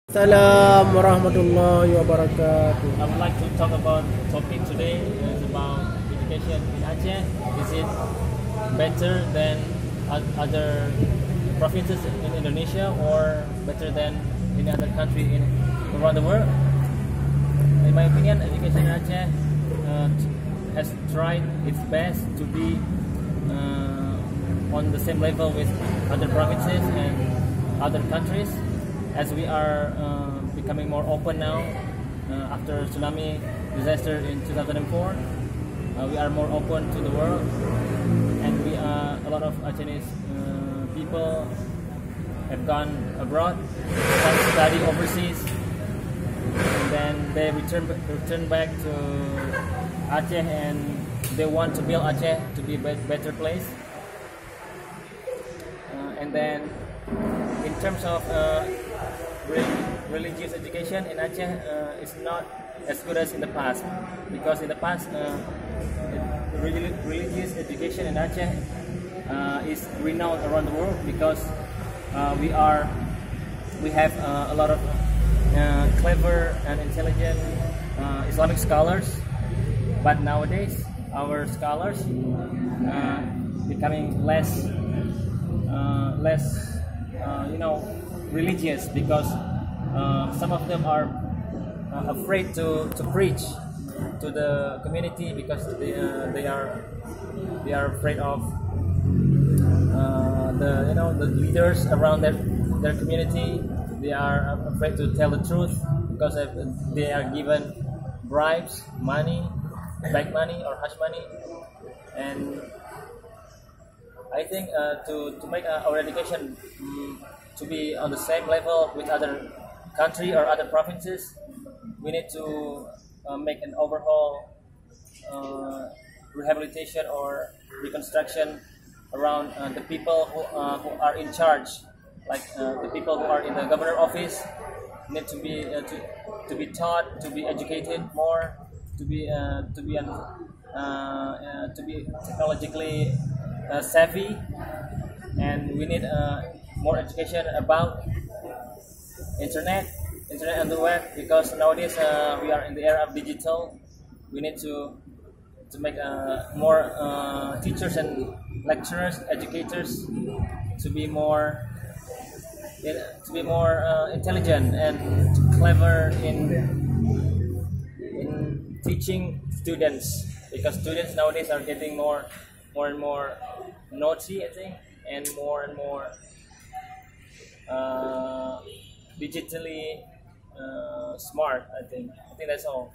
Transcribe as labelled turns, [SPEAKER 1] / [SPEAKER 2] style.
[SPEAKER 1] Assalamualaikum warahmatullahi wabarakatuh.
[SPEAKER 2] I would like to talk about topic today is about education in Aceh. Is it better than other provinces in Indonesia or better than any other country around the world? In my opinion, education in Aceh has tried its best to be on the same level with other provinces and other countries. As we are becoming more open now after tsunami disaster in 2004, we are more open to the world, and a lot of Chinese people have gone abroad, study overseas, and then they return back to Aceh, and they want to build Aceh to be a better place. And then in terms of religious education in Aceh is not as good as in the past, because in the past religious education in Aceh is renowned around the world, because we have a lot of clever and intelligent Islamic scholars, but nowadays our scholars becoming less religious, because some of them are afraid to preach to the community, because they are afraid of the leaders around their community. They are afraid to tell the truth because they are given bribes, back money or hush money. And I think to make our education to be on the same level with other country or other provinces, we need to make an overhaul rehabilitation or reconstruction around the people who are in charge, like the people who are in the governor office need to be taught, to be educated more, to be technologically savvy, and we need more education about internet and the web, because nowadays we are in the era of digital. We need to make more teachers and lecturers, educators to be more intelligent and clever in teaching students, because students nowadays are getting more and more naughty, I think, and more digitally smart. I think that's all.